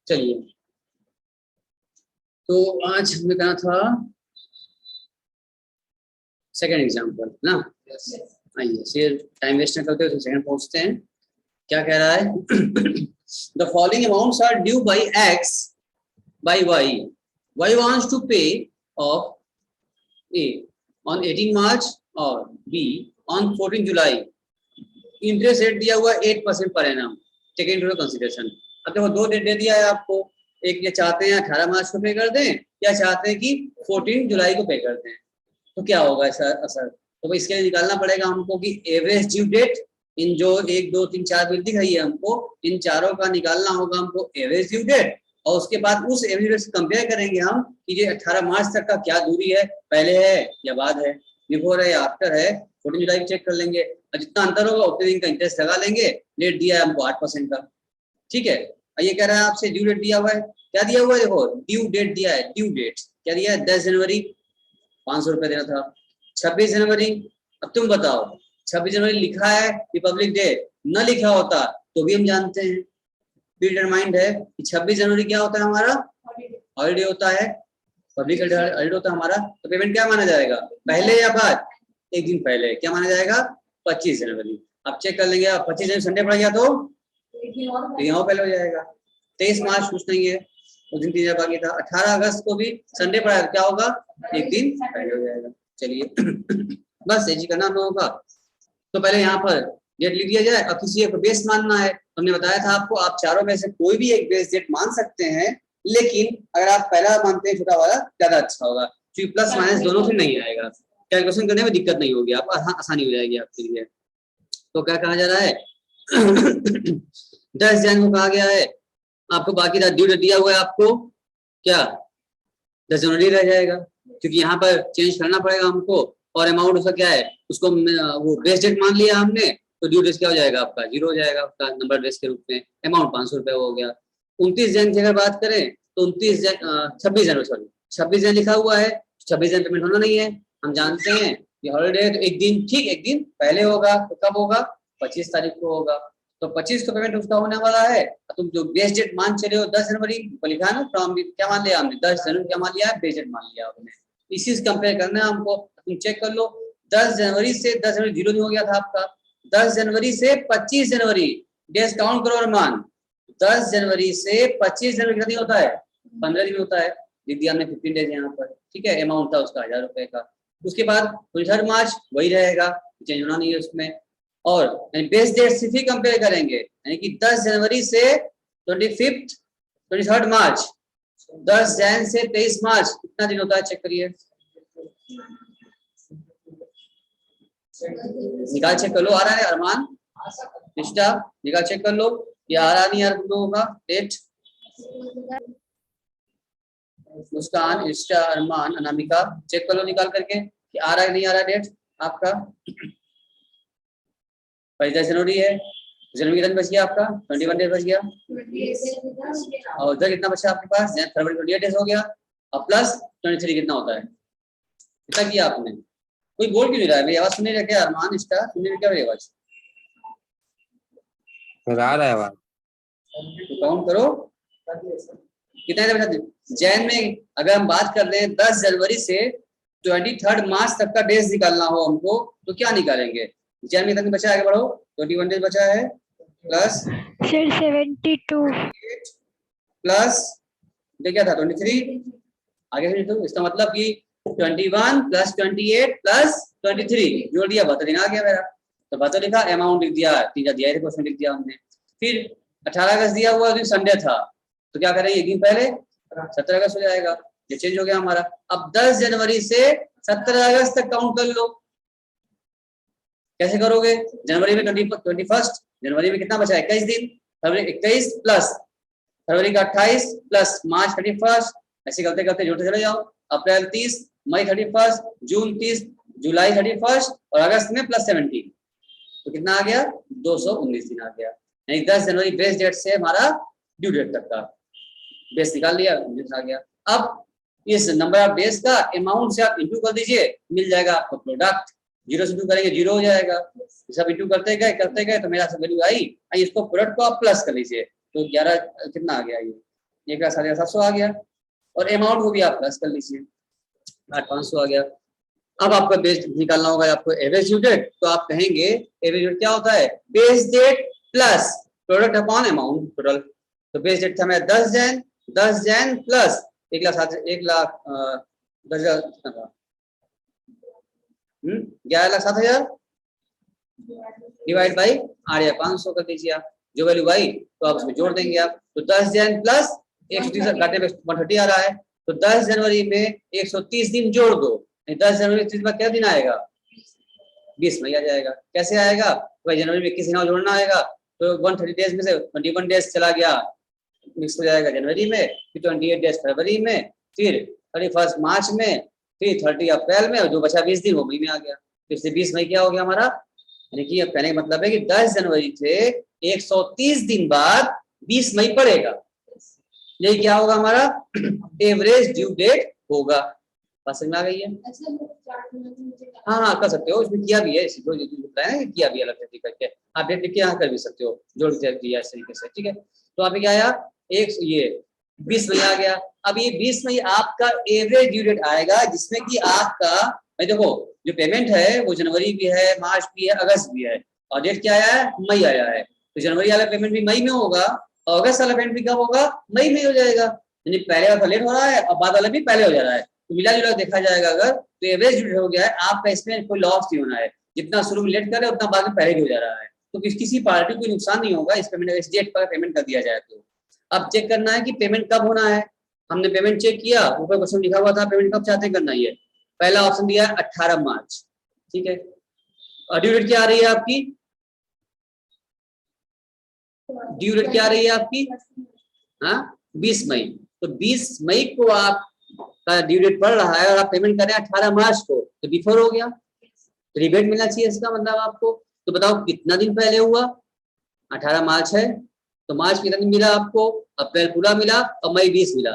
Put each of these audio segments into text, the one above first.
चलिए, तो आज हमने कहा था सेकंड एग्जाम्पल ना। आइए फिर टाइम वेस्ट न करते हुए सेकंड पहुंचते हैं। क्या कह रहा है? The following amounts are due by X by Y. Y wants to pay off A on 18 March और B on 14 July. Interest rate दिया हुआ 8% per annum, take into consideration. अब देखो दो डेट दे दिया है आपको, एक ये चाहते हैं 18 मार्च को पे कर दें या चाहते हैं कि 14 जुलाई को पे कर दें। तो क्या होगा इसका असर? तो इसके लिए निकालना पड़ेगा हमको कि एवरेज ड्यू डेट, इन जो 1 2 3 4 बिल दिख रही है हमको, इन चारों का निकालना होगा हमको एवरेज ड्यू डेट। और उसके बाद उस एवरेज डेट से कंपेयर करेंगे हम कि ये 18 मार्च तक का क्या दूरी है, पहले है या बाद है, बिफोर है या आफ्टर है। 14 जुलाई चेक कर लेंगे और जितना अंतर होगा उतने दिन का इंटरेस्ट लगा लेंगे। रेट दिया है हमको 8% का, ठीक है। ये कह रहा है आपसे ड्यू डेट दिया हुआ है, क्या दिया हुआ है? देखो ड्यू डेट दिया है, ड्यू डेट क्या दिया है? 10 जनवरी 500 रुपये देना था। 26 जनवरी, अब तुम बताओ 26 जनवरी लिखा है रिपब्लिक डे, न लिखा होता तो भी हम जानते हैं, डिटरमाइंड है कि 26 जनवरी क्या होता है हमारा? हॉलीडे होता है, पब्लिक हॉलीडे होता है हमारा। तो पेमेंट क्या माना जाएगा, पहले या बाद? एक दिन पहले। क्या माना जाएगा? 25 जनवरी। अब चेक कर लेंगे, 25 जनवरी संडे पड़ गया तो यहाँ पहले हो जाएगा। 23 मार्च कुछ नहीं है, उस दिन 3 बाकी था। 18 अगस्त को भी संडे पड़ा है, क्या होगा? एक दिन पहले हो जाएगा। चलिए बस ऐसी करना हम लोगों का। तो पहले यहाँ पर डेट लिख दिया जाए। अब किसी एक बेस मानना है, हमने बताया था आपको, आप चारों में से कोई भी एक बेस डेट मान सकते हैं, लेकिन अगर आप पहला मानते हैं छोटा वाला ज्यादा अच्छा होगा, क्योंकि प्लस माइनस दोनों से नहीं आएगा, कैलकुलेशन करने में दिक्कत नहीं होगी, आप आसानी हो जाएगी आपके लिए। तो क्या कहा जा रहा है? 10 जनवरी को कहा गया है आपको, बाकी ड्यू डेट दिया हुआ है आपको, क्या 10 जनवरी रह जाएगा, क्योंकि यहाँ पर चेंज करना पड़ेगा हमको। और अमाउंट उसका क्या है, उसको वो बेस डेट मान लिया हमने, तो ड्यू डेट क्या हो जाएगा आपका? 0 हो जाएगा आपका नंबर बेस के रूप में। अमाउंट 500 रुपये हो गया। 29 जनवरी की अगर बात करें तो 26 जनवरी सॉरी 26 जनवरी लिखा हुआ है, 26 जनवरी पेमेंट होना नहीं है, हम जानते हैं कि हॉलीडे तो एक दिन, ठीक एक दिन पहले होगा। तो कब होगा? 25 तारीख को होगा। तो 25 को पेमेंट उसका होने वाला है। तुम जो बेस डेट मान चले हो 10 जनवरी को लिखा है ना, फ्रॉम क्या मान लिया हमने? 10 जनवरी क्या मान लिया है? बेस डेट मान लिया हमने। इसी से कंपेयर करना है हमको। तुम चेक कर लो, 10 जनवरी से 10 जनवरी 0 नहीं हो गया था आपका। 10 जनवरी से 25 जनवरी डेज काउंट करो और मान। 10 जनवरी से 25 जनवरी कितना दिन होता है? 15 दिन होता है। लिख दिया हमने 15 डेज यहाँ पर, ठीक है। अमाउंट था उसका 1000 रुपए का। उसके बाद 23 मार्च वही रहेगा, चेंज होना नहीं है उसमें। और बेस डेट सिर्फ ही कंपेयर करेंगे, यानी कि 10 जनवरी से 23 मार्च, 10 जैन से 23 मार्च कितना दिन होता है? चेक करिए, निकाल चेक कर लो। आ रहा है अरमान निष्ठा? निकाल चेक कर लो, ये आ रहा नहीं यार तुम लोगों का डेट? मुस्कान, निष्ठा, अरमान, अनामिका, चेक कर लो निकाल करके कि आ रहा है नहीं आ रहा डेट आपका। 10 जनवरी है, जनवरी कितना बच गया आपका? 21 डेज बच गया। और उधर कितना बचा आपके पास? फरवरी 28 डेज हो गया। और प्लस 23 कितना होता है? कितना किया आपने? कोई बोल क्यों नहीं रहा है? मेरी आवाज सुन नहीं रहा क्या? अरमान, निष्ठा, सुन नहीं रहा क्या मेरी आवाज? आ रहा है आवाज। काउंट करो कितना है बचा। जैन में अगर हम बात कर लें 10 जनवरी से 23 मार्च तक का डेज निकालना हो हमको, तो क्या निकालेंगे? जैन में कितना बचा है? आगे बढ़ो। 21 डेज बचा है, प्लस 72 प्लस क्या था? 23 आगे फिर। तो इसका मतलब कि 21 प्लस 28 प्लस 23 जोड़ दिया, 72 दिन आ गया मेरा। तो 72 लिखा, अमाउंट लिख दिया, तीजा दिया है, क्वेश्चन लिख दिया हमने। फिर 18 अगस्त दिया हुआ दिन संडे था, तो क्या करेंगे? एक दिन पहले 17 अगस्त हो जाएगा, ये चेंज हो गया हमारा। अब 10 जनवरी से 17 अगस्त तक काउंट कर लो। कैसे करोगे? जनवरी में 21 जनवरी में कितना बचा? 21 दिन। फरवरी 21 प्लस फरवरी का 28 प्लस मार्च 31, ऐसे करते करते जोड़ते चले जाओ। अप्रैल 30, मई 31, जून 30, जुलाई 31 और अगस्त में प्लस 17, तो कितना आ गया? 219 दिन आ गया। यानी 10 जनवरी बेस डेट से हमारा ड्यू डेट तक का बेस निकाल लिया, आ गया। अब इस नंबर ऑफ डेज का अमाउंट से आप इंटू कर दीजिए, मिल जाएगा आपको प्रोडक्ट। जीरो से 2 करेंगे 0 हो जाएगा, सब इंटू करते गए तो मेरा वैल्यू आई। इसको प्रोडक्ट को आप प्लस कर लीजिए, तो 11 कितना आ गया, ये 1,700 आ गया, और अमाउंट को भी आप प्लस कर लीजिए, 8,500 आ गया। अब आपका बेस निकालना होगा आपको एवरेज ड्यू डेट, तो आप कहेंगे एवरेज ड्यू डेट क्या होता है, base date plus product upon amount total. तो बेस डेट था मेरा 10 जैन प्लस 11,07,000 डिवाइड बाई 8,500 कर दीजिए आप, जो वैल्यू आई तो आप उसमें जोड़ देंगे आप। तो 10 जैन प्लस 130 घाटे में 130 आ रहा है, तो 10 जनवरी में 130 दिन जोड़ दो, 10 जनवरी 30 में क्या दिन आएगा, 20 मई आ जाएगा। कैसे आएगा भाई, जनवरी में 21 दिन जोड़ना आएगा, तो 130 डेज में से 21 डेज चला गया, मिक्स हो जाएगा जनवरी में, फिर 28 डेज फरवरी में, फिर 31 मार्च में, फिर 30 अप्रैल में, और जो बचा 20 दिन वो मई में आ गया। फिर से 20 मई क्या हो गया हमारा, यानी कि कहने का मतलब है कि 10 जनवरी से 130 दिन बाद 20 मई पड़ेगा, यही क्या होगा हमारा एवरेज ड्यू डेट होगा। बात समझ में आ गई है? हाँ कर सकते हो, इसमें किया भी है, किया भी अलग से करके आप डेट लिख के यहाँ कर भी सकते हो, जोड़ दिया इस तरीके से, ठीक है। तो आप क्या आया, एक ये 20 मई आ गया। अब ये 20 मई आपका एवरेज ड्यू डेट आएगा, जिसमें कि आपका देखो जो पेमेंट है वो जनवरी भी है, मार्च भी है, अगस्त भी है, और डेट क्या आया है, मई आया है। तो जनवरी वाला पेमेंट भी मई में होगा, और अगस्त वाला पेमेंट भी कब होगा, मई में हो जाएगा। यानी पहले वाला लेट हो रहा है और बाद वाला भी पहले हो जा रहा है, तो मिला जुला देखा जाएगा अगर, तो एवरेज ड्यू डेट हो गया है आपका, इसमें कोई लॉस नहीं होना है, जितना शुरू में लेट करे उतना बाद में पहले भी हो जा रहा है, तो किसी पार्टी को नुकसान नहीं होगा इस पेमेंट, इस डेट पर पेमेंट कर दिया जाए। तो अब चेक करना है कि पेमेंट कब होना है। हमने पेमेंट चेक किया, ऊपर क्वेश्चन लिखा हुआ था पेमेंट कब चाहते करना है, पहला ऑप्शन दिया है 18 मार्च, ठीक है। और ड्यू डेट क्या आ रही है आपकी, ड्यू डेट क्या आ रही है आपकी, हाँ 20 मई। तो 20 मई को आप का ड्यू डेट पड़ रहा है और आप पेमेंट कर रहे हैं 18 मार्च को, तो बिफोर हो गया, तो रिबेट मिलना चाहिए इसका मतलब आपको। तो बताओ कितना दिन पहले हुआ, 18 मार्च है, तो मार्च कितना दिन मिला आपको, अप्रैल पूरा मिला और मई 20 मिला,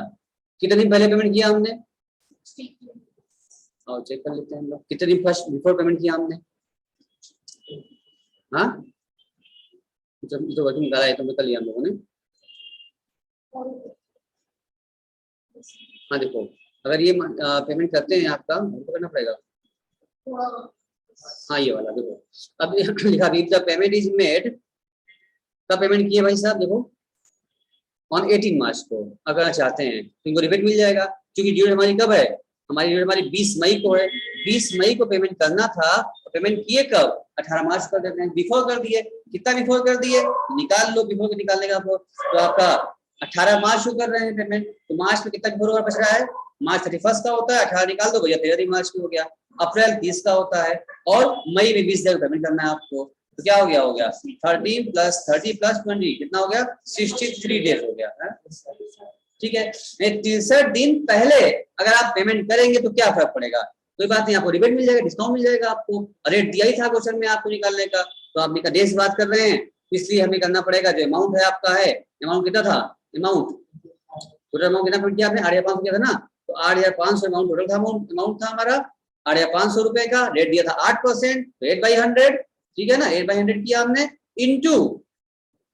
कितने दिन पहले पेमेंट किया हमने, और चेक कर लेते हैं हम लोग कितने दिन फर्स्ट बिफोर पेमेंट किया हमने। हाँ जब तो वर्किंग निकाला है तो निकल लिया हम लोगों ने। हाँ देखो अगर ये पेमेंट करते हैं आपका हमको करना पड़ेगा, हाँ ये वाला देखो, अब लिखा द पेमेंट इज मेड, कब पेमेंट किए भाई साहब, देखो ऑन 18 मार्च को अगर चाहते हैं तो इनको रिबेट मिल जाएगा, क्योंकि ड्यू हमारी कब है, हमारी ड्यू हमारी 20 मई को है, 20 मई को पेमेंट करना था, तो पेमेंट किए कब, 18 मार्च कर देते हैं, बिफोर कर दिए, कितना बिफोर कर दिए, निकाल लो बिफोर निकालने का, तो आपका 18 मार्च को कर रहे हैं पेमेंट, तो मार्च में कितना बिफोर बच रहा है, मार्च 31 का होता है, 18 निकाल दो भैया 13 मार्च की हो गया, अप्रैल 30 का होता है, और मई में 20 दिन पेमेंट करना है आपको, तो क्या हो गया 30 प्लस 20 कितना हो गया 63 डेज हो गया है, ठीक है। 63 दिन पहले अगर आप पेमेंट करेंगे तो क्या फर्क पड़ेगा, कोई बात नहीं, आपको रिबेट मिल जाएगा, डिस्काउंट मिल जाएगा आपको, रेट दिया ही था क्वेश्चन में आपको निकालने का, तो आप डेज बात कर रहे हैं, इसलिए हमें करना पड़ेगा जो अमाउंट है आपका है, अमाउंट कितना था, अमाउंट टोटल अमाउंट कितना पेमेंट किया आपने 8,500 किया था ना, तो 8,500 अमाउंट टोटल था, अमाउंट था हमारा 8,500 रुपए का, रेट दिया था 8%, तो 8/100, ठीक है ना, 8/100 किया हमने इनटू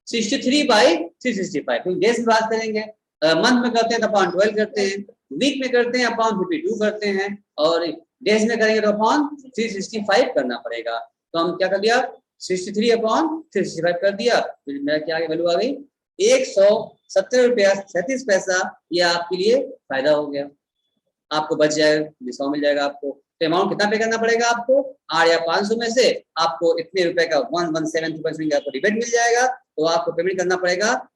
63/365, तो डेज में बात करेंगे, मंथ में करते हैं तो अपॉन 12 करते हैं, वीक में करते हैं अपॉन 52 करते हैं, और डेज में करेंगे तो अपॉन 365 करना पड़ेगा, तो हम क्या कर दिया 63/365 कर दिया, तो मेरा क्या वैल्यू आ गई 117 रुपया 37 पैसा, ये आपके लिए फायदा हो गया, आपको बच जाएगा, डिस्काउंट मिल जाएगा आपको। तो अमाउंट कितना पे करना पड़ेगा आपको, 8,500 में से आपको इतने रुपए का 117 आपको रिबेट मिल जाएगा, तो आपको पेमेंट करना पड़ेगा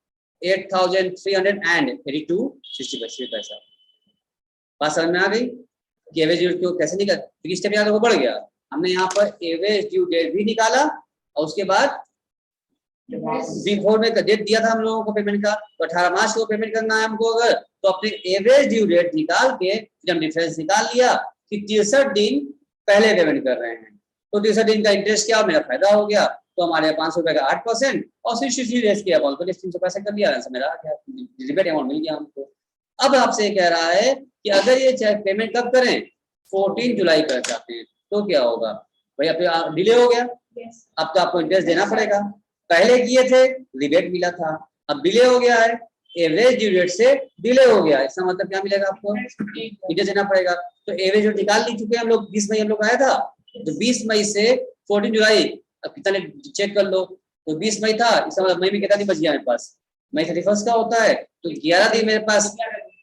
8,382.60 पैसा। बात समझ में आ गई कि एवरेज ड्यू को कैसे निकाल, क्योंकि स्टेप याद वो बढ़ गया, हमने यहाँ पर एवरेज ड्यू डेट भी निकाला, और उसके बाद बिफोर में डेट दिया था हम लोगों को पेमेंट का, तो 18 मार्च को पेमेंट करना है हमको अगर, तो अपने एवरेज ड्यू डेट निकाल के फिर हम डिफरेंस निकाल लिया कि 63 दिन पहले पेमेंट कर रहे हैं, तो 63 दिन का इंटरेस्ट क्या मेरा फायदा हो गया, तो हमारे 500 रुपए का 8% और 63 डेज के अमाउंट को 300 पैसे कर दिया, आंसर मेरा रिबेट अमाउंट मिल गया हमको। अब आपसे कह रहा है कि अगर ये पेमेंट कब करें, 14 जुलाई कर चाहते हैं, तो क्या होगा, भाई अब डिले हो गया, अब तो आपको इंटरेस्ट देना पड़ेगा। पहले किए थे रिबेट मिला था, अब डिले हो गया है, एवरेज ड्यू डेट से डिले हो गया, इसका मतलब क्या मिलेगा आपको, इंटरेस्ट देना पड़ेगा। तो एवरेज जो निकाल ली चुके हैं हम लोग, 20 मई हम लोग आया था, तो 20 मई से 14 जुलाई, अब कितना चेक कर लो, तो 20 मई था, इसका मतलब मई में कितना दिन बच गया मेरे पास, मई 31 का होता है, तो 11 दिन मेरे पास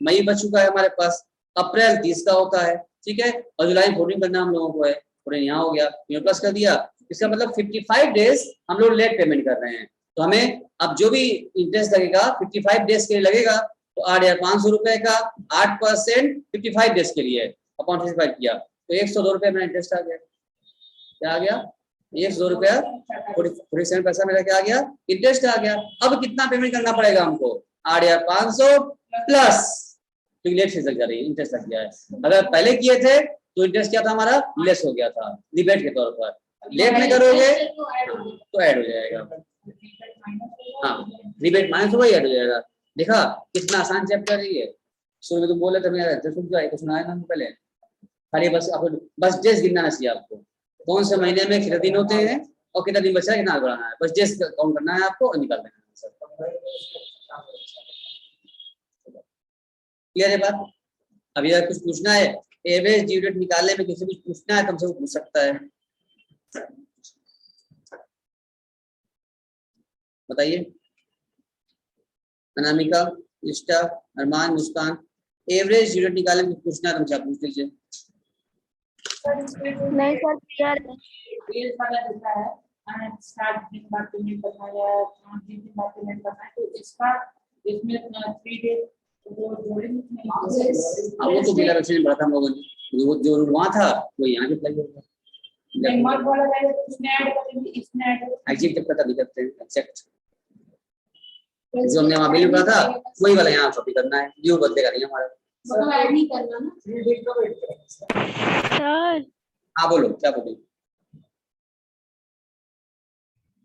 मई बच चुका है हमारे पास। अप्रैल 30 का होता है, ठीक है, और जुलाई 14 करना हम लोगों को है, पूरे यहाँ हो गया, प्लस कर दिया, इसका मतलब 55 डेज हम लोग लेट पेमेंट कर रहे हैं। तो हमें अब जो भी इंटरेस्ट लगेगा 55 डेज के लिए लगेगा, तो 8,500 रुपए का 8% 55 डेज के लिए अपॉन 55 किया, तो 102 रुपये मेरा इंटरेस्ट आ गया। क्या आ गया, 102 रुपया 47 पैसा मेरा क्या आ गया, इंटरेस्ट आ गया। अब कितना पेमेंट करना पड़ेगा हमको, 8,500 प्लस, तो लेट फीस लग जा रही है, इंटरेस्ट लग गया है। अगर पहले किए थे तो इंटरेस्ट क्या था हमारा, लेस हो गया था रिबेट के तौर पर, लेट में करोगे तो ऐड हो जाएगा, हाँ रिबेट माइनस हुआ ऐड हो जाएगा। देखा कितना आसान चैप्टर है ये, शुरू में तुम बोले थे मेरा तो सुनाया ना पहले, खाली बस आपको बस डेज गिनना चाहिए आपको, कौन से महीने में कितने दिन होते हैं और कितना दिन बचा है, कितना बढ़ाना है, बस डेज काउंट करना है आपको और निकाल देना है। क्लियर है बात। अभी अगर कुछ पूछना है, एवरेज ड्यू डेट निकालने में किसी कुछ पूछना है तो हमसे पूछ सकता है, बताइए। अनामिका, निष्ठा, अरमान, मुस्कान, एवरेज ड्यू डेट निकालने में पूछना है तो हमसे पूछ लीजिए। नहीं सर क्लियर वो तो बिना बच्चे ने पढ़ा था हम लोगों ने, वो जो वहाँ था वो यहाँ भी अप्लाई होगा, एग्जैक्ट जब पता नहीं करते हैं, एग्जैक्ट जो हमने वहाँ बिल पढ़ा था वही वाला यहाँ कॉपी करना है, ड्यू बदलेगा नहीं हमारा। सर। हाँ बोलो, क्या बोलो।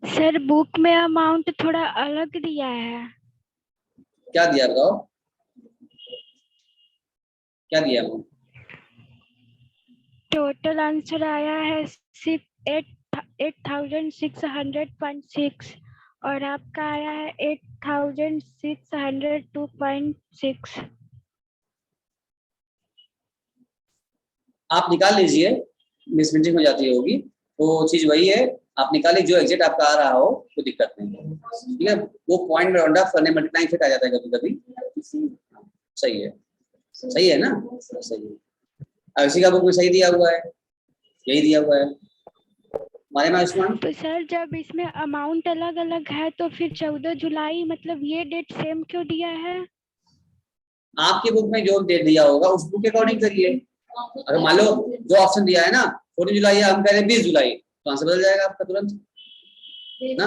सर बुक में अमाउंट थोड़ा अलग दिया है। क्या दिया बताओ, क्या दिया अमाउंट? टोटल आंसर आया है 8,600.6 और आपका आया है 8,602.6। आप निकाल लीजिए, मिस प्रिंटिंग हो जाती होगी, वो चीज वही है, आप निकालिए जो एग्जैक्ट आपका आ रहा हो, कोई दिक्कत नहीं है, ठीक है। वो पॉइंट में राउंड ऑफ करने मल्टीप्लाइंग फिट आ जाता है कभी कभी, सही है, सही है ना, सही है। अब इसी का बुक में सही दिया हुआ है, यही दिया हुआ है हमारे में आयुष्मान। तो सर जब इसमें अमाउंट अलग अलग है तो फिर 14 जुलाई मतलब ये डेट सेम क्यों दिया है? आपकी बुक में जो डेट दिया होगा उस बुक के अकॉर्डिंग करिए। अगर मान लो जो ऑप्शन दिया है ना 14 जुलाई है, हम कह रहे हैं 20 जुलाई, तो आंसर बदल जाएगा आपका तुरंत ना,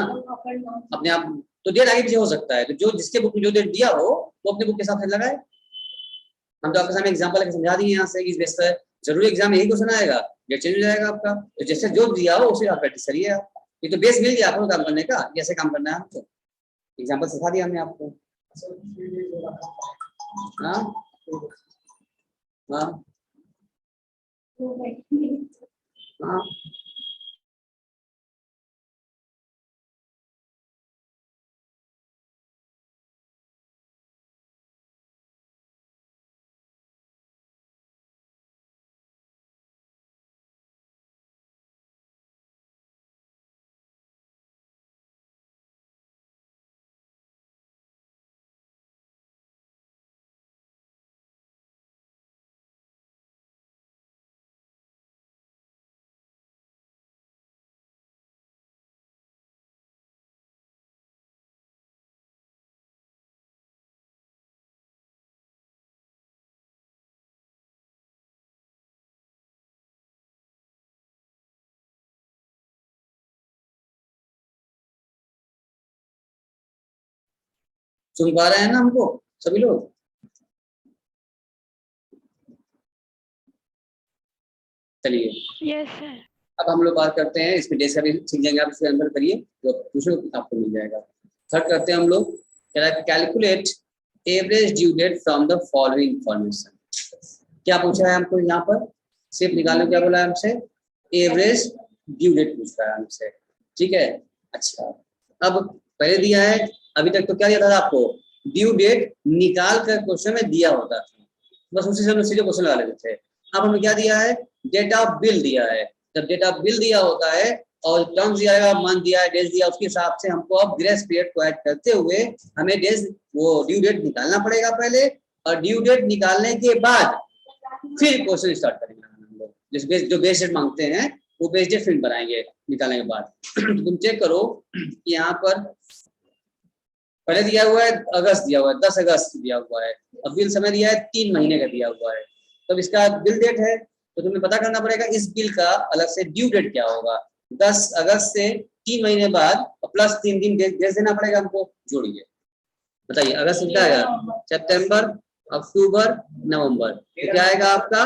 अपने आप। तो डेट आगे पीछे हो सकता है, तो जो जिसके बुक में जो डेट दिया हो वो अपने बुक के हिसाब से लगाए। हम तो आपके सामने एग्जांपल लेकर समझा दिए यहाँ से, इस बेस पर जरूरी एग्जाम यही क्वेश्चन आएगा, डेट चेंज हो जाएगा आपका, तो जैसे जो दिया हो उसे आप प्रैक्टिस करिए आप, ये तो बेस मिल गया आपको काम करने का, कैसे काम करना है हमको, एग्जाम्पल सिखा दिया हमने आपको। हाँ हाँ हाँ सुन पा रहे हैं ना हमको सभी लोग? चलिए यस सर। अब हम लोग बात करते हैं, इसमें जैसे अभी सीख जाएंगे आप, इसके अंदर करिए तो पूछो आपको मिल जाएगा। थर्ड करते हैं हम लोग, calculate average due date from the following information. क्या पूछा है हमको यहाँ पर, सिर्फ निकालने क्या बोला है हमसे, एवरेज ड्यू डेट पूछ रहा है हमसे, ठीक है। अच्छा, अब पहले दिया है, अभी तक तो क्या दिया था आपको, ड्यू डेट निकाल कर क्वेश्चन में दिया होता था, बस उसी से हम सीधे क्वेश्चन लगा लेते थे। अब हमें क्या दिया है, डेट ऑफ बिल दिया है। जब डेट ऑफ बिल दिया होता है और टर्म्स दिया है, मंथ दिया है, डेज दिया, उसके हिसाब से हमको अब ग्रेस पीरियड को ऐड करते हुए हमें डेज वो ड्यू डेट निकालना पड़ेगा पहले, और ड्यू डेट निकालने के बाद फिर क्वेश्चन स्टार्ट करेंगे हम लोग। जो बेस डेट मांगते हैं वो बेस डेट फिर बनाएंगे निकालने के बाद। तुम चेक करो कि यहाँ पर पहले दिया हुआ है अगस्त, दिया हुआ है 10 अगस्त दिया हुआ है, और बिल समय दिया है 3 महीने का दिया हुआ है। तब इसका बिल डेट है तो तुम्हें पता करना पड़ेगा इस बिल का अलग से ड्यू डेट क्या होगा। 10 अगस्त से 3 महीने बाद प्लस 3 दिन डेज देना पड़ेगा हमको, जोड़िए बताइए। अगस्त में क्या आएगा, सितंबर, अक्टूबर, नवंबर, तो क्या आएगा आपका,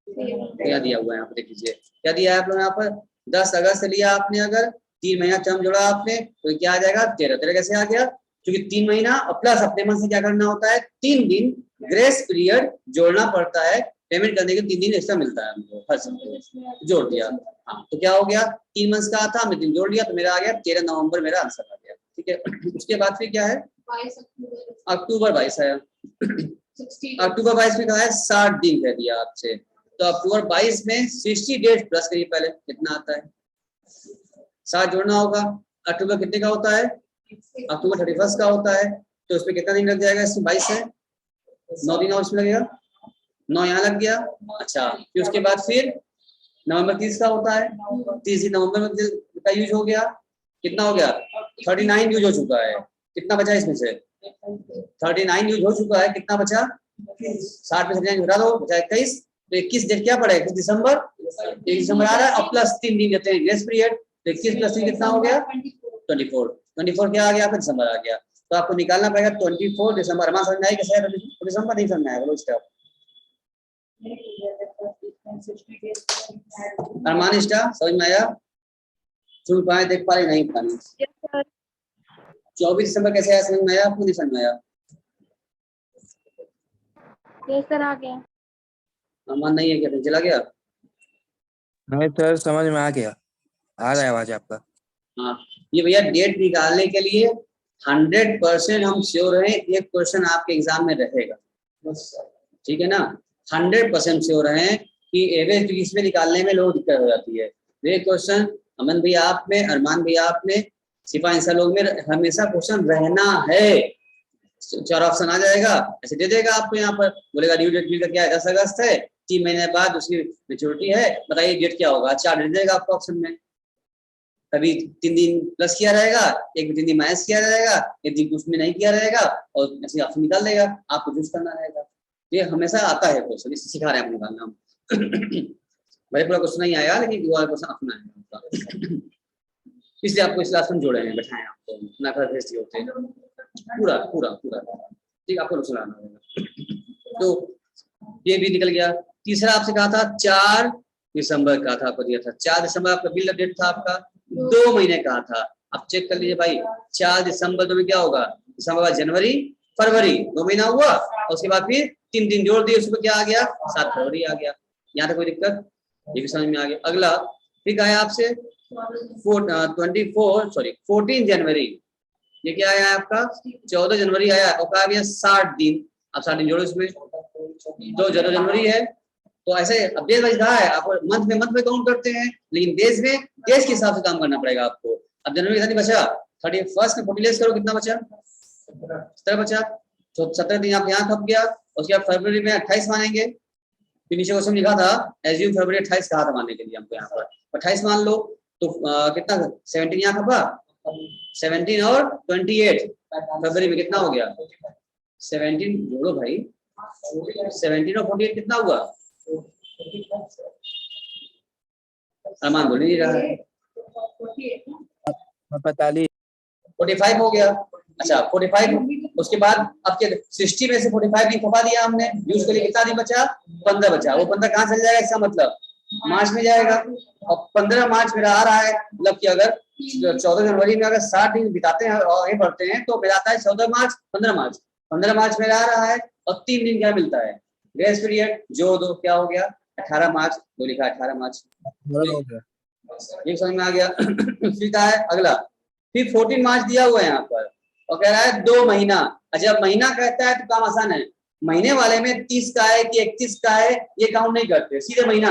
क्या दिया हुआ है यहाँ पर देख लीजिए, क्या दिया है आप लोग यहाँ पर, 10 अगस्त से लिया आपने, अगर 3 महीना टर्म जोड़ा आपने तो क्या आ जाएगा 13। 13 कैसे आ गया, क्योंकि 3 महीना और प्लस अपने मन से क्या करना होता है, 3 दिन ग्रेस पीरियड जोड़ना पड़ता है, पेमेंट करने के 3 दिन एक्स्ट्रा मिलता है हमको हर समय, जोड़ दिया। हाँ तो क्या हो गया, 3 मंथ का था, मैं दिन जोड़ लिया तो मेरा आ गया 13 नवंबर, मेरा आंसर आ गया, ठीक है। उसके बाद फिर क्या है, अक्टूबर 22 है, अक्टूबर 22 में कहा है 60 दिन कह दिया आपसे, तो अक्टूबर 22 में 60 डेज प्लस करिए, पहले कितना आता है, 7 जोड़ना होगा। अक्टूबर कितने का होता है, अक्टूबर 31 का होता है, तो उसमें कितना दिन लग जाएगा, इसमें 22 है, 9 दिन और इसमें लगेगा, 9 यहाँ लग गया। अच्छा, फिर उसके बाद फिर नवंबर 30 का होता है, 30 नवंबर में का यूज हो गया, कितना हो गया 39 यूज हो चुका है, कितना बचा इसमें से 39 यूज हो चुका है, कितना बचा 60 में 39 घटा दो, बचा 21, तो 21 डेट क्या पड़ेगा, 21 दिसंबर, 21 दिसंबर आ रहा है, और प्लस 3 दिन देते हैं ग्रेस पीरियड, तो 21 प्लस 3 कितना हो गया 24, 24 क्या आ गया आपका, दिसंबर आ गया। तो आपको निकालना पड़ेगा 24 दिसंबर। हमारा समझ में आएगा कैसे, दिसंबर नहीं समझ में आएगा, स्टेप अरमान स्टार समझ में आया, सुन पाए, देख पा रहे नहीं पाए, 24 दिसंबर कैसे आया, समझ में आया आपको, नहीं समझ में आया, सर आ गया, अरमान नहीं है क्या, चला गया, नहीं सर समझ में आ गया, आ रहा है आवाज आपका। हाँ ये भैया डेट निकालने के लिए 100% हम श्योर हैं एक क्वेश्चन आपके एग्जाम में रहेगा, ठीक है ना, 100% श्योर हैं कि एवरेज इसमें निकालने में लोग दिक्कत हो जाती है। ये क्वेश्चन अमन भैया आप में, अरमान भैया आप में, सिपा इंसान लोग में हमेशा क्वेश्चन रहना है। 4 ऑप्शन आ जाएगा, ऐसे दे देगा आपको, यहाँ पर बोलेगा ड्यू डेट का क्या है, 10 अगस्त है, 3 महीने बाद उसकी मेच्योरिटी है, बताइए डेट क्या होगा, 4 डेट देगा आपको ऑप्शन में, कभी 3 दिन प्लस किया रहेगा, एक 3 दिन माइनस किया रहेगा, एक दिन कुछ में नहीं किया रहेगा, और ऐसे ऑप्शन निकाल देगा, आपको चूज करना रहेगा। ये हमेशा आता है क्वेश्चन, इससे सिखा रहे हैं हम निकालना हम भले पूरा क्वेश्चन नहीं आएगा, लेकिन वो क्वेश्चन अपना है, इसलिए आपको इस क्लास में जोड़े हैं, बैठाए आपको ना कर भेज दिए होते पूरा पूरा पूरा, ठीक आपको सुनाना होगा। तो ये भी निकल गया। तीसरा आपसे कहा था 4 दिसंबर का था, आपको दिया था 4 दिसंबर आपका बिल डेट था आपका, 2 महीने का था। अब चेक कर लीजिए भाई, 4 दिसंबर तो में क्या होगा, दिसंबर बाद जनवरी फरवरी 2 महीना हुआ, और उसके बाद फिर 3 दिन जोड़ दिए, उसमें क्या आ गया 7 फरवरी आ गया। यहाँ तक कोई दिक्कत, ये भी समझ में आ गया। अगला फिर आया आपसे 14 जनवरी, ये क्या आया आपका 14 जनवरी आया, और कहा गया 60 दिन, अब 60 दिन जोड़ो इसमें, तो 14 जनवरी है, तो ऐसे अब डेज वाइज कहा है, आप मंथ में काउंट करते हैं, लेकिन डेज में डेज के हिसाब से काम करना पड़ेगा आपको। अब जनवरी कितना बचा, 31 में 40 लेस करो, कितना बचा 17 बचा, तो 17 दिन आप यहाँ खप गया। उसके बाद फरवरी में 28 मानेंगे, फिर नीचे क्वेश्चन लिखा था एज्यूम फरवरी 28 कहा था मानने के लिए हमको, यहाँ पर 28 मान लो, तो कितना 17 यहाँ खपा, 17 और 28 फरवरी में कितना हो गया 17, जोड़ो भाई 17 और 48 कितना हुआ, अरमान बोल नहीं रहा है, 45 हो गया। अच्छा 45, उसके बाद आपके 60 में से 45 दिन खपा दिया हमने, यूज के लिए कितना दिन बचा 15 बचा, वो 15 कहाँ चल जाएगा, इसका मतलब मार्च में जाएगा, और 15 मार्च मेरा आ रहा है, मतलब कि अगर 14 जनवरी में अगर 60 दिन बिताते हैं और आगे बढ़ते हैं तो मेरा आता है 14 मार्च 15 मार्च, 15 मार्च मेरा आ रहा है, और 3 दिन क्या मिलता है ग्रेस पीरियड, जो दो क्या हो गया 18 मार्च, दो लिखा 18 मार्च, ये समझ में आ गया। फिर क्या है अगला, फिर 14 मार्च दिया हुआ है यहाँ पर और कह रहा है 2 महीना। अच्छा, जब महीना कहता है तो काम आसान है, महीने वाले में 30 का है कि 31 का है ये काउंट नहीं करते, सीधे महीना।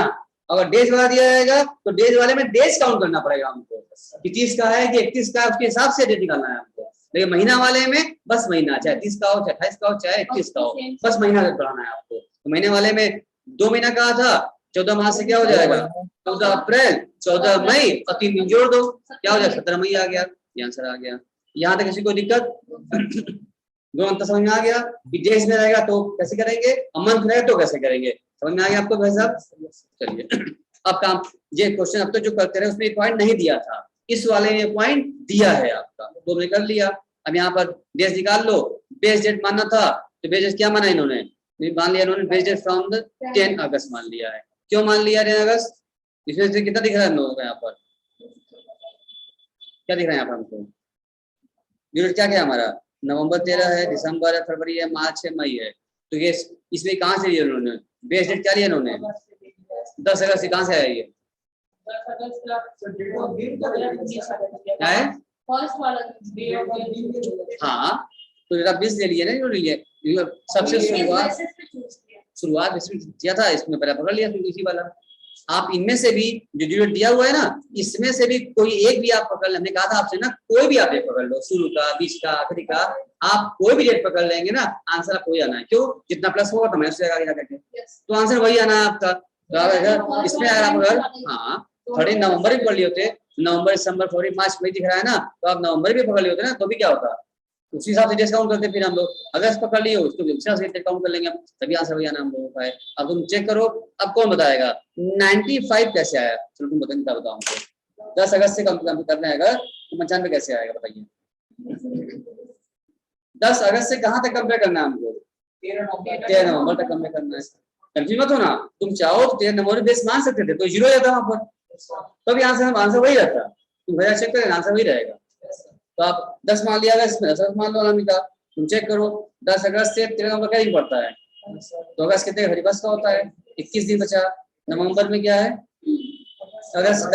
अगर डेज वाला दिया जाएगा तो डेज वाले में डेज काउंट करना पड़ेगा हमको कि 30 का है कि 31 का है, उसके हिसाब से डेट निकालना है हमको। लेकिन महीना वाले में बस महीना, चाहे 30 का हो, चाहे 28 का हो, चाहे 31 का हो, बस महीना बढ़ाना है आपको। तो महीने वाले में 2 महीना कहा था, 14 मार्च से क्या हो जाएगा, 14 अप्रैल, 14 मई और 3 दिन जोड़ दो, क्या हो जाएगा, 17 मई आ गया। ये आंसर आ गया। यहाँ तक किसी को दिक्कत? दो अंतर समझ में आ गया कि डेज में रहेगा तो कैसे करेंगे, मंथ रहेगा तो कैसे करेंगे, समझ में आ गया आपको भाई साहब? चलिए अब काम, ये क्वेश्चन अब तो जो करते रहे उसमें पॉइंट नहीं दिया था, इस वाले में पॉइंट दिया है आपका, तो हमने कर लिया। अब यहाँ पर डेज निकाल लो, बेस डेट मानना था तो बेस डेट क्या माना इन्होंने, मान लिया इन्होंने बेस डेट फ्रॉम द 10 अगस्त मान लिया है। क्यों मान लिया 10 अगस्त? इसमें से कितना दिख रहा है हम लोगों को यहाँ पर, क्या दिख रहा है यहाँ पर हमको, यूनिट क्या क्या हमारा, नवंबर 13 है, दिसंबर है, फरवरी है, मार्च है, मई है। तो ये इसमें कहाँ से लिया उन्होंने, बेस डेट क्या लिया उन्होंने, 10 अगस्त से कहाँ से आया ये, क्या है? हाँ, तो जरा 20 ले लिए ना इन्होंने, ये सबसे शुरुआत इसमें किया था, इसमें पहले पकड़ लिया इसी वाला। आप इनमें से भी जो ड्यू डेट दिया हुआ है ना, इसमें से भी कोई एक भी आप पकड़ ले, हमने कहा था आपसे ना, कोई भी आप एक पकड़ लो, शुरू का, बीच का, आखिरी का, आप कोई भी डेट पकड़ लेंगे ना, आंसर आपको वही आना है। क्यों? जितना प्लस होगा तो माइनस आगे जाकर तो आंसर वही आना है आपका। तो अगर इसमें अगर आप अगर हाँ 30 नवंबर भी पढ़ लिए होते, नवंबर, दिसंबर, फरवरी, मार्च, मई दिख रहा है ना, तो आप नवंबर भी पकड़ लिए होते ना, तो भी क्या होता, उसी हिसाब से डिस्काउंट करते फिर हम लोग। अगस्त पकड़ लिए उसको उसी हिसाब से काउंट कर लेंगे, तभी आंसर वही आना हम लोगों का है। अब तुम चेक करो, अब कौन बताएगा 95 कैसे आया, चलो तुम बताओ, क्या बताओ हमको। 10 अगस्त से कम करना है अगर तो 95 कैसे आएगा बताइए। 10 अगस्त से कहाँ तक कंपेयर करना है हमको, 13 नवंबर तक कंपेयर करना है। कंफ्यूज मत हो ना, तुम चाहो तो 13 नवंबर बेस मान सकते थे, तो जीरो जाता वहां पर, तभी आंसर वही रहता। तुम भैया चेक करें, आंसर वही रहेगा। तो आप 10 मान लिया अगस्त में, 10 मान लो अनामिका, तुम चेक करो 10 अगस्त से 13 नवंबर क्या दिन पड़ता है, तो अगस्त कितने हरिबस का होता है, 21 दिन बचा। नवंबर में क्या है, अगस्त,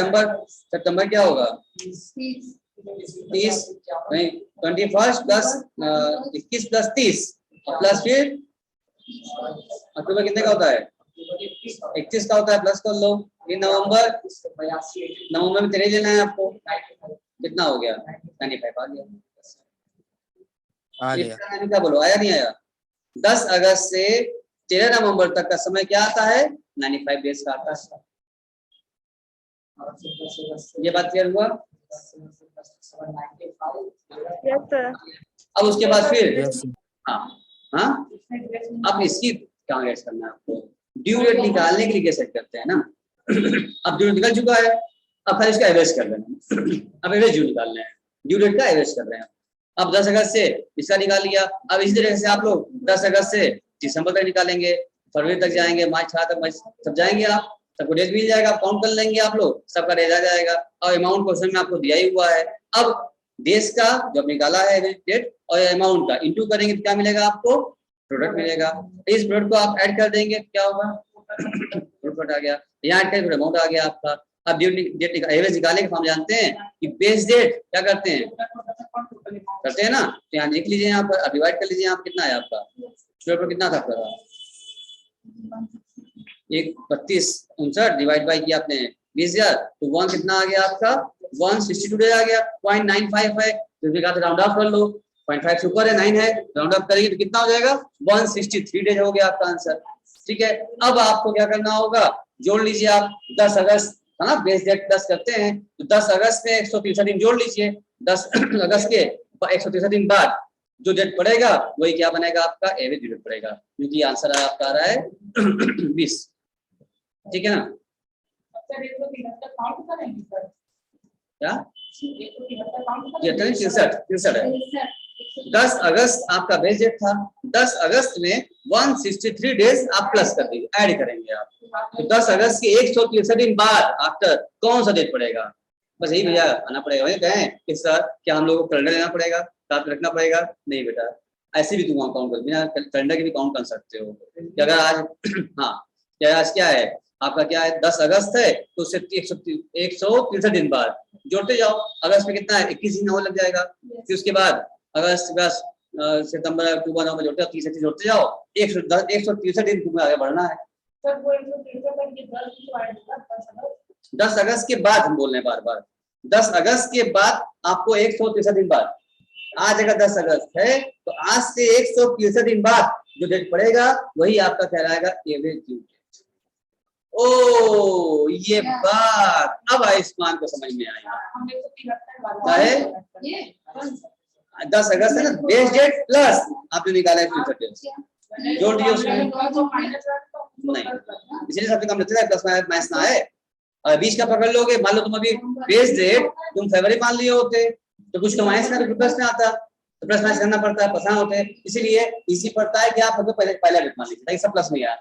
सितंबर क्या होगा, 30 नहीं, 21 प्लस 21 प्लस 30 प्लस फिर अक्टूबर कितने का होता है, 31 का होता है, प्लस कर लो। ये नवंबर में 13 लेना है आपको, कितना हो गया, 95 आ गया। क्या बोलो, आया नहीं आया? 10 अगस्त से 13 नवंबर तक का समय क्या आता है, 95 डेज का आता है। ये बात क्लियर हुआ? Yes sir. अब उसके बाद फिर Yes. हाँ हाँ, अब इसकी कहाँ गेस करना है आपको, ड्यू डेट निकालने के लिए कैसे करते हैं ना। अब ड्यू डेट निकल चुका है, अब फिर इसका एवरेज कर लेना। अब एवरेज ड्यू निकालना है, ड्यू डेट का एवरेज कर रहे हैं। अब 10 अगस्त से इसका निकाल लिया, अब इसी तरह से आप लोग 10 अगस्त से दिसंबर तक निकालेंगे, फरवरी तक जाएंगे, मार्च तक सब जाएंगे, आप सबको डेट मिल जाएगा, आप काउंट कर लेंगे, आप लोग सबका डेट आ जाएगा। और अमाउंट क्वेश्चन में आपको दिया ही हुआ है। अब देश का जब निकाला है डेट और अमाउंट का इंटू करेंगे तो क्या मिलेगा आपको, प्रोडक्ट मिलेगा। इस प्रोडक्ट को आप ऐड कर देंगे, क्या होगा, प्रोडक्ट आ गया, यहाँ ऐड कर अमाउंट आ गया आपका। अब डेट एवरेज निकालने का हम जानते हैं कि बेस डेट क्या करते हैं ना, तो यहाँ लिख लीजिए, यहाँ पर डिवाइड कर लीजिए, यहाँ कितना है आपका, कितना था आपका, 132 डिवाइड बाई किया आपने 20,000, तो 1 कितना आ गया आपका, 162 डेज आ गया। 0.95 है तो राउंड ऑफ कर लो, 0.5 से ऊपर है, 9 है, राउंड ऑफ करेंगे तो कितना हो जाएगा, 163 डेज हो गया आपका आंसर। ठीक है, अब आपको क्या करना होगा, जोड़ लीजिए आप 10 अगस्त है ना, बेस डेट 10 करते हैं तो 10 अगस्त में 163 दिन जोड़ लीजिए, 10 अगस्त के 163 दिन बाद जो डेट पड़ेगा वही क्या बनेगा आपका, एवरेज डेट पड़ेगा, क्योंकि आंसर आपका आ रहा है 20। ठीक है ना, क्या 63 है। 10 अगस्त आपका बेस डेट था, 10 अगस्त में 163 डेज आप प्लस कर दीजिए, ऐड करेंगे आप, तो 10 अगस्त के 163 दिन बाद आफ्टर कौन सा डेट पड़ेगा, बस यही भैया आना पड़ेगा। वही कहें कि सर क्या हम लोगों को कैलेंडर लेना पड़ेगा, साथ में रखना पड़ेगा, नहीं बेटा ऐसे भी तुम काउंट कर, बिना कैलेंडर के भी काउंट कर सकते हो कि अगर आज हाँ क्या आज क्या है आपका क्या है 10 अगस्त है तो उससे 163 दिन बाद जोड़ते जाओ। अगस्त में कितना है 21 दिन और लग जाएगा। फिर उसके बाद अगस्त बस सितंबर अक्टूबर नवंबर जोड़ते जाओ 30 जोड़ते जाओ 163 दिन तुम्हें आगे बढ़ना है। 10 अगस्त के बाद हम बोल रहे हैं बार बार 10 अगस्त के बाद आपको 163 दिन बाद, आज अगर 10 अगस्त है तो आज से 163 दिन बाद जो डेट पड़ेगा वही आपका कहलाएगा एवरेज ड्यू डेट। ओ ये बात अब आयुष्मान को समझ में आई है। 10 अगस्त है ना बेस डेट प्लस आपने निकाला है फ्यूचर डेट जोड़ दिया उसमें नहीं, इसलिए सबसे कम लगता है प्लस माइनस ना है। और बीच का पकड़ लोगे, मान लो तुम अभी बेस डेट तुम फरवरी मान लिए होते तो कुछ तो माइनस में प्लस में आता तो प्लस माइनस करना पड़ता है, पसंद होते हैं, इसीलिए इजी पड़ता है कि आप हमको पहले पहला डेट मान लीजिए ताकि सब प्लस में ही आए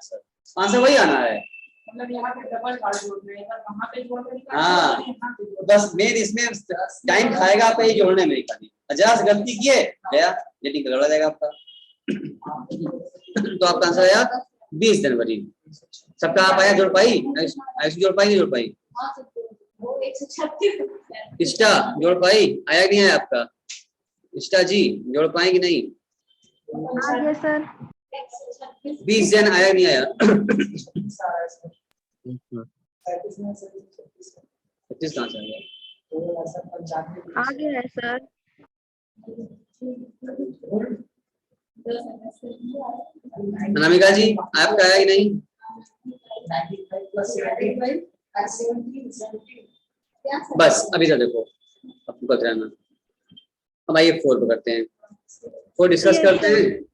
आंसर वही आना है। हाँ बस मेन इसमें टाइम खाएगा आपका ये जोड़ने में खाली, जरा से गलती किए गया डेटिंग का गड़बड़ जाएगा आपका। तो आपका आंसर आया 20 जनवरी। सबका आप आया जोड़ पाई, ऐसी जोड़ पाई नहीं जोड़ पाई, इष्टा जोड़ पाई, आया नहीं आया आपका इष्टा जी जोड़ पाए कि नहीं? आगे सर 20 जन आया नहीं आया? 36 कहाँ से आया? आगे है सर। अनामिका जी आपका आया कि नहीं? बस अभी तो देखो आपको पता रहना। अब आइए 4 को करते हैं, 4 डिस्कस Yes, करते sir. हैं,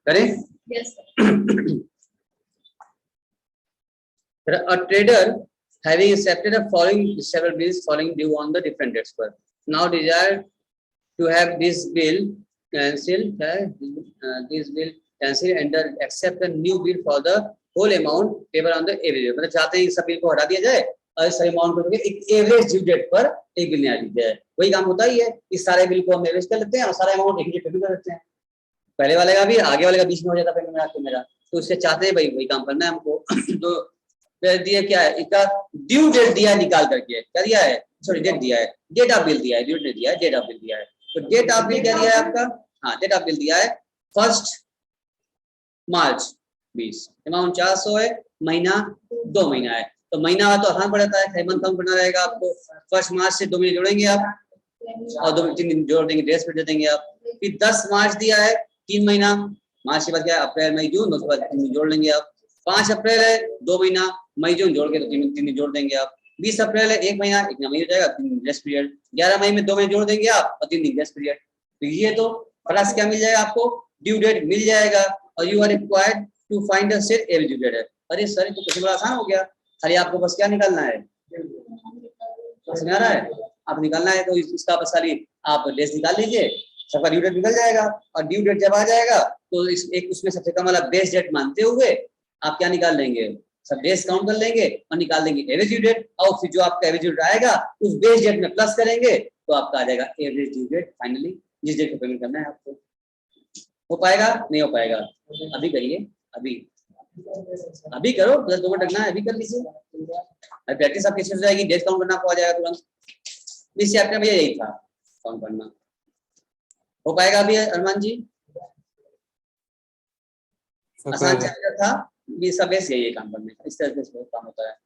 करें? A trader having accepted the following several bills following due on the different dates पर now desire to have this bill cancelled, this bill cancelled and accept a new bill for the whole amount payable on the average। मतलब चाहते हैं सब bill को हटा दिया जाए और इस अमाउंट को एक एवरेज ड्यू डेट पर एक बिल नया दी जाए। वही काम होता ही है, इस सारे बिल को हम एवरेज कर लेते हैं और सारा अमाउंट एक ही डेट पे भी कर देते हैं, पहले वाले का भी आगे वाले का बीच में हो जाता है मेरा। तो उससे चाहते हैं भाई वही काम करना है हमको। तो दिया क्या है, इसका ड्यू डेट दिया है निकाल करके, क्या दिया है, सॉरी डेट दिया है, डेट ऑफ बिल दिया है, ड्यू डेट दिया है, डेट ऑफ बिल दिया है। तो डेट ऑफ बिल क्या दिया है आपका, हाँ डेट ऑफ बिल दिया है 1 मार्च 20, अमाउंट 400 है, महीना 2 महीना है, तो महीना तो आसान पड़ जाता है, मंथ पढ़ना रहेगा आपको। 1 मार्च से 2 महीने जोड़ेंगे आप और 2-3 दिन जोड़ देंगे, ड्रेस पे दे देंगे आप। फिर 10 मार्च दिया है 3 महीना, मार्च के बाद क्या है अप्रैल मई जून, उसके बाद 3 दिन जोड़ लेंगे आप। 5 अप्रैल है 2 महीना, मई जून जोड़ के तो 3 दिन जोड़ देंगे आप। 20 अप्रैल है 1 महीना, 1 महीना हो जाएगा, 3 दिन रेस्ट पीरियड। 11 मई में 2 महीने जोड़ देंगे आप और 3 दिन रेस्ट पीरियड। तो ये तो प्लस क्या मिल जाएगा आपको, ड्यू डेट मिल जाएगा और you are required to find the set average due date है। अरे सर ये तो कुछ बड़ा आसान हो गया, खाली आपको बस क्या निकालना है, समझ में आ रहा है, आप निकालना है तो इसका बस खाली आप डेट निकाल लीजिए, सबका ड्यू डेट निकल जाएगा। और ड्यू डेट जब आ जाएगा तो इस एक उसमें सबसे कम वाला बेस डेट मानते हुए आप क्या निकाल लेंगे, सब डेज काउंट कर लेंगे और निकाल देंगे एवरेज ड्यू डेट, और फिर जो आपका एवरेज ड्यू डेट आएगा उस बेस डेट में प्लस करेंगे तो आपका आ जाएगा एवरेज ड्यू डेट फाइनली, जिस डेट को पेमेंट करना है आपको। हो पाएगा नहीं हो पाएगा, अभी करिए, अभी करो, बस 2 मिनट लगना है, अभी कर लीजिए, प्रैक्टिस आपकी अच्छी हो जाएगी, डेज काउंट करना आपको आ जाएगा तुरंत। इस चैप्टर में यही था काउंट करना। हो पाएगा अभी अरमान जी, आसान चैप्टर था, ये सब बेस यही है काम करने का, इस तरह से काम होता है।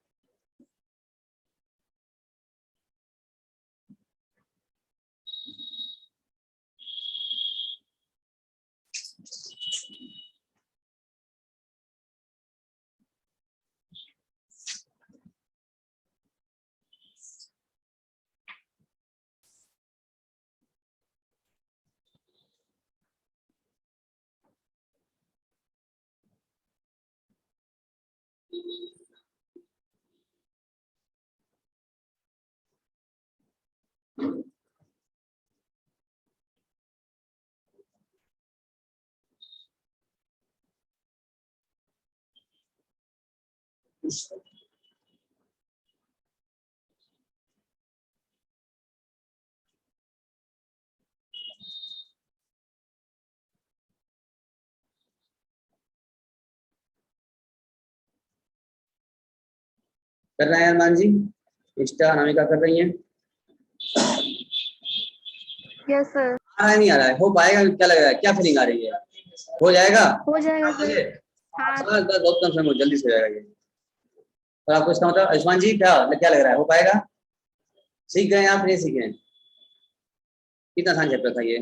कर रहे हैं अरमान जी? इष्टा अनामिका कर रही हैं? Yes sir. आ रहा है नहीं आ रहा है? हो पाएगा? क्या लग रहा है, क्या फीलिंग आ रही है? हो जाएगा? हो जाएगा सर। हाँ बस बस बहुत कम समय में जल्दी से हो जाएगा ये। और आपको इसका मतलब आयुष्मान जी क्या क्या लग रहा है, हो पाएगा? सीख गए आप, नहीं सीखे? कितना आसान चैप्टर था ये?